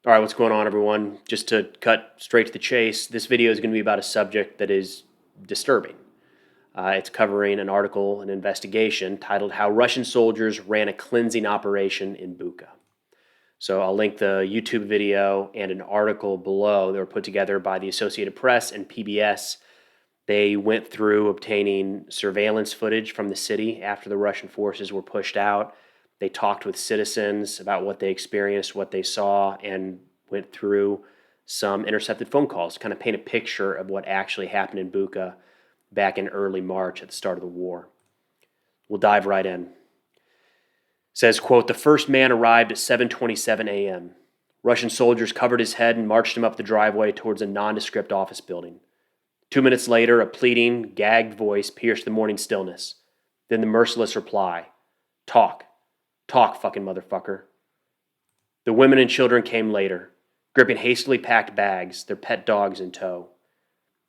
All right, what's going on, everyone? Just to cut straight to the chase, this video is going to be about a subject that is disturbing. It's covering an article, an investigation titled How Russian Soldiers Ran a Cleansing Operation in Bucha. So I'll link the YouTube video and an article below that were put together by the Associated Press and PBS. They went through obtaining surveillance footage from the city after the Russian forces were pushed out. They talked with citizens about what they experienced, what they saw, and went through some intercepted phone calls to kind of paint a picture of what actually happened in Bucha back in early March at the start of the war. We'll dive right in. It says, quote, "The first man arrived at 7:27 a.m. Russian soldiers covered his head and marched him up the driveway towards a nondescript office building. 2 minutes later, a pleading, gagged voice pierced the morning stillness. Then the merciless reply, 'Talk. Talk, fucking motherfucker.' The women and children came later, gripping hastily packed bags, their pet dogs in tow.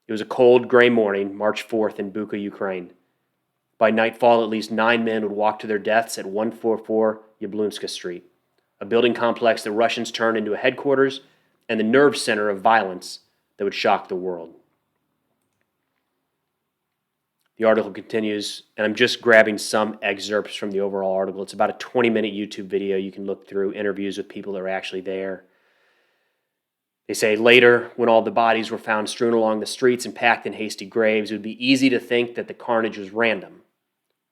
It was a cold, gray morning, March 4th in Bucha, Ukraine. By nightfall, at least 9 men would walk to their deaths at 144 Yablunska Street, a building complex the Russians turned into a headquarters and the nerve center of violence that would shock the world." The article continues, and I'm just grabbing some excerpts from the overall article. It's about a 20-minute YouTube video. You can look through interviews with people that are actually there. They say, later, when all the bodies were found strewn along the streets and packed in hasty graves, it would be easy to think that the carnage was random.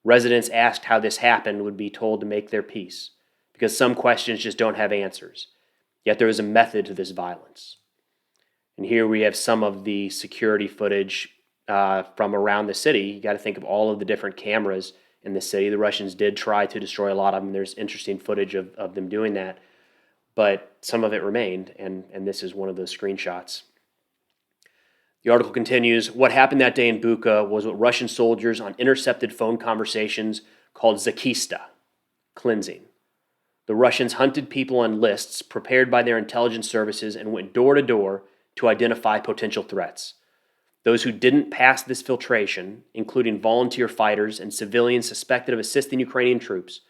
Residents asked how this happened would be told to make their peace, because some questions just don't have answers. Yet there is a method to this violence. And here we have some of the security footage from around the city. You got to think of all of the different cameras in the city. The Russians did try to destroy a lot of them. There's interesting footage of them doing that, but some of it remained, and this is one of those screenshots. The article continues, "What happened that day in Bucha was what Russian soldiers on intercepted phone conversations called zakista, cleansing. The Russians hunted people on lists prepared by their intelligence services and went door to door to identify potential threats. Those who didn't pass this filtration, including volunteer fighters and civilians suspected of assisting Ukrainian troops,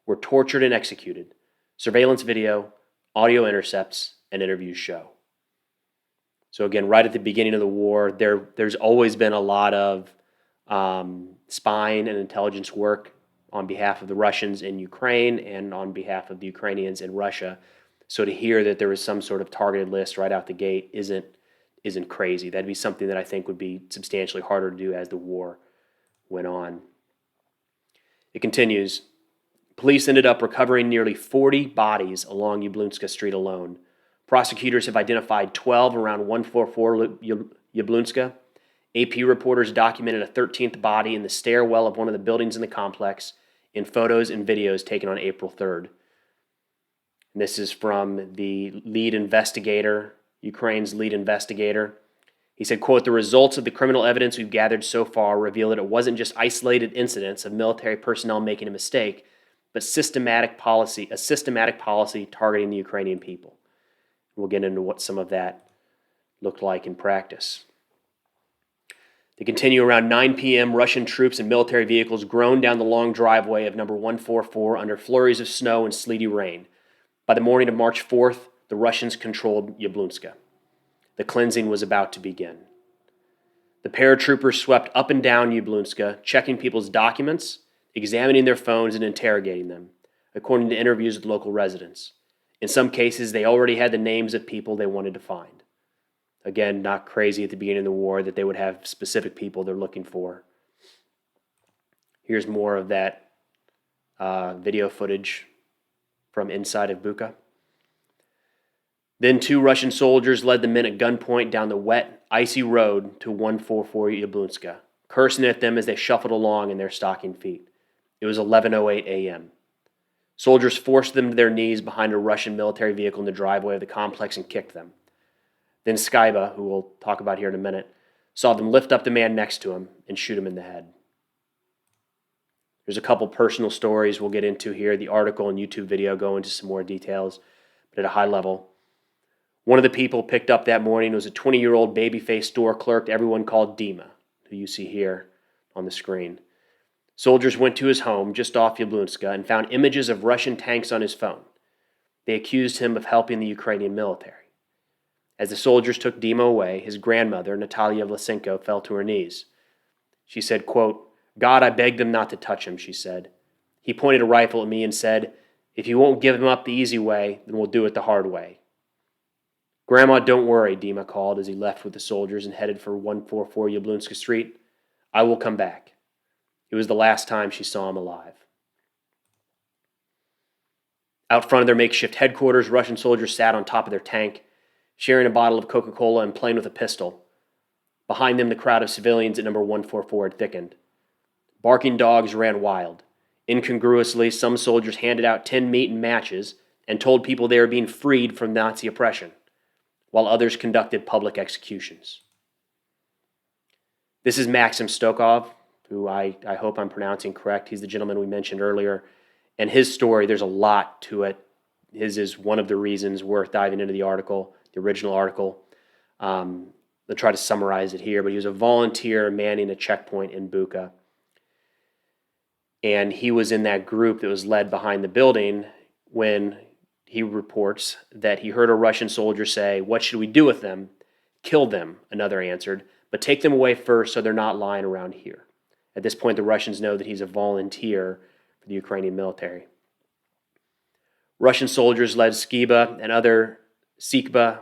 were tortured and executed. Surveillance video, audio intercepts, and interviews show." So again, right at the beginning of the war, there's always been a lot of spying and intelligence work on behalf of the Russians in Ukraine and on behalf of the Ukrainians in Russia. So to hear that there was some sort of targeted list right out the gate isn't crazy. That'd be something that I think would be substantially harder to do as the war went on. It continues, "Police ended up recovering nearly 40 bodies along Yablunska Street alone. Prosecutors have identified 12 around 144 Yablunska. AP reporters documented a 13th body in the stairwell of one of the buildings in the complex in photos and videos taken on April 3rd. And this is from the lead investigator, Ukraine's lead investigator. He said, quote, "The results of the criminal evidence we've gathered so far reveal that it wasn't just isolated incidents of military personnel making a mistake, but a systematic policy targeting the Ukrainian people." We'll get into what some of that looked like in practice. They continue, "Around 9 p.m., Russian troops and military vehicles groaned down the long driveway of number 144 under flurries of snow and sleety rain. By the morning of March 4th, the Russians controlled Yablunska. The cleansing was about to begin. The paratroopers swept up and down Yablunska, checking people's documents, examining their phones, and interrogating them, according to interviews with local residents. In some cases, they already had the names of people they wanted to find." Again, not crazy at the beginning of the war that they would have specific people they're looking for. Here's more of that video footage from inside of Bucha. "Then 2 Russian soldiers led the men at gunpoint down the wet, icy road to 144 Yablunska, cursing at them as they shuffled along in their stocking feet. It was 11:08 a.m. Soldiers forced them to their knees behind a Russian military vehicle in the driveway of the complex and kicked them. Then Skyba, who we'll talk about here in a minute, saw them lift up the man next to him and shoot him in the head." There's a couple personal stories we'll get into here. The article and YouTube video go into some more details, but at a high level. One of the people picked up that morning was a 20-year-old baby-faced store clerk everyone called Dima, who you see here on the screen. Soldiers went to his home just off Yablunska and found images of Russian tanks on his phone. They accused him of helping the Ukrainian military. As the soldiers took Dima away, his grandmother, Natalia Vlasenko, fell to her knees. She said, quote, "God, I begged them not to touch him," she said. "He pointed a rifle at me and said, 'If you won't give him up the easy way, then we'll do it the hard way.'" "Grandma, don't worry," Dima called as he left with the soldiers and headed for 144 Yablunska Street. "I will come back." It was the last time she saw him alive. Out front of their makeshift headquarters, Russian soldiers sat on top of their tank, sharing a bottle of Coca-Cola and playing with a pistol. Behind them, the crowd of civilians at number 144 had thickened. Barking dogs ran wild. Incongruously, some soldiers handed out tinned meat and matches and told people they were being freed from Nazi oppression, while others conducted public executions. This is Maxim Stokov, who I hope I'm pronouncing correct. He's the gentleman we mentioned earlier. And his story, there's a lot to it. His is one of the reasons worth diving into the article, the original article. I'll try to summarize it here, but he was a volunteer manning a checkpoint in Bucha. And he was in that group that was led behind the building when he reports that he heard a Russian soldier say, "What should we do with them?" "Kill them," another answered, "but take them away first so they're not lying around here." At this point, the Russians know that he's a volunteer for the Ukrainian military. Russian soldiers led Skiba and other Sikba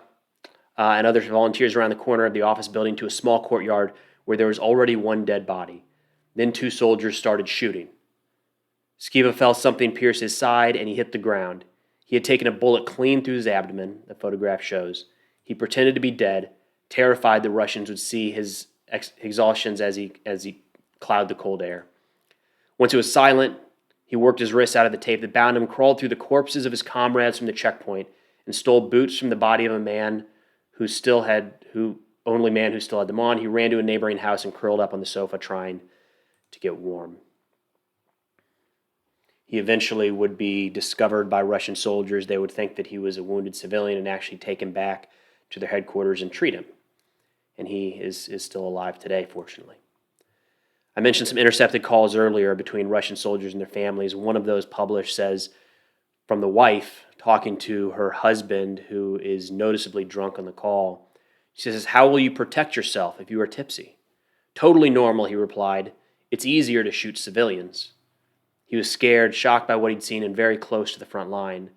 and other volunteers around the corner of the office building to a small courtyard where there was already one dead body. Then two soldiers started shooting. Skiba felt something pierce his side and he hit the ground. He had taken a bullet clean through his abdomen, the photograph shows. He pretended to be dead, terrified the Russians would see his exhaustions as he clouded the cold air. Once it was silent, he worked his wrists out of the tape that bound him, crawled through the corpses of his comrades from the checkpoint, and stole boots from the body of a man who still had them on. He ran to a neighboring house and curled up on the sofa trying to get warm. He eventually would be discovered by Russian soldiers. They would think that he was a wounded civilian and actually take him back to their headquarters and treat him. And he is still alive today, fortunately. I mentioned some intercepted calls earlier between Russian soldiers and their families. One of those published says, from the wife talking to her husband, who is noticeably drunk on the call, she says, "How will you protect yourself if you are tipsy?" "Totally normal," he replied. "It's easier to shoot civilians." He was scared, shocked by what he'd seen, and very close to the front line.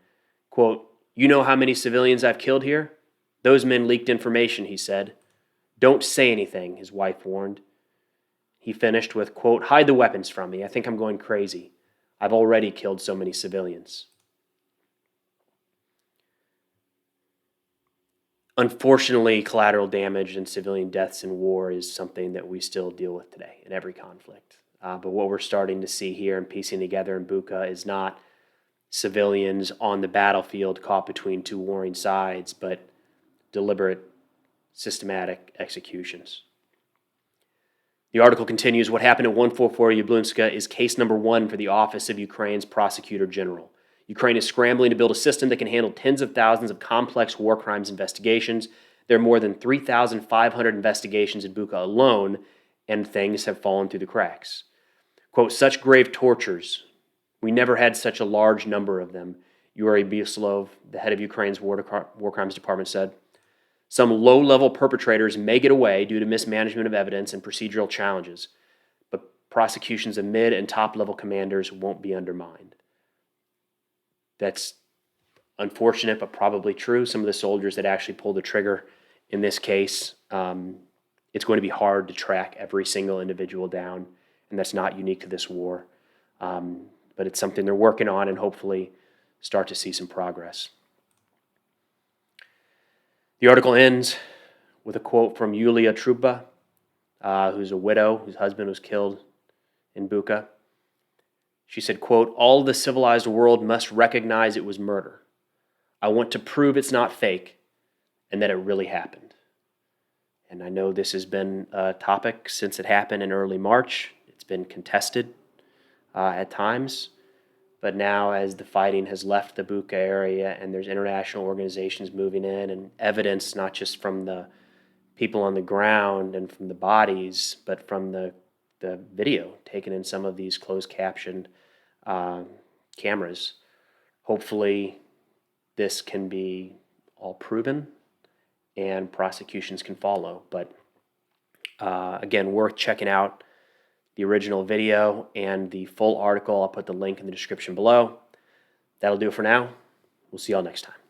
Quote, "You know how many civilians I've killed here? Those men leaked information," he said. "Don't say anything," his wife warned. He finished with, quote, "Hide the weapons from me. I think I'm going crazy. I've already killed so many civilians." Unfortunately, collateral damage and civilian deaths in war is something that we still deal with today in every conflict. But what we're starting to see here and piecing together in Bucha is not civilians on the battlefield caught between two warring sides, but deliberate, systematic executions. The article continues, what happened at 144 Yablunska is case number 1 for the Office of Ukraine's Prosecutor General. Ukraine is scrambling to build a system that can handle tens of thousands of complex war crimes investigations. There are more than 3,500 investigations in Bucha alone, and things have fallen through the cracks. Quote, "Such grave tortures. We never had such a large number of them," Yuri Bislov, the head of Ukraine's War Crimes Department, said. "Some low-level perpetrators may get away due to mismanagement of evidence and procedural challenges, but prosecutions of mid- and top-level commanders won't be undermined." That's unfortunate, but probably true. Some of the soldiers that actually pulled the trigger in this case, it's going to be hard to track every single individual down, and that's not unique to this war. But it's something they're working on and hopefully start to see some progress. The article ends with a quote from Yulia Truba, who's a widow whose husband was killed in Bucha. She said, quote, "All the civilized world must recognize it was murder. I want to prove it's not fake and that it really happened." And I know this has been a topic since it happened in early March. It's been contested at times. But now as the fighting has left the Bucha area and there's international organizations moving in and evidence not just from the people on the ground and from the bodies, but from the video taken in some of these closed captioned cameras, hopefully this can be all proven and prosecutions can follow. But again, worth checking out the original video and the full article. I'll put the link in the description below. That'll do it for now. We'll see y'all next time.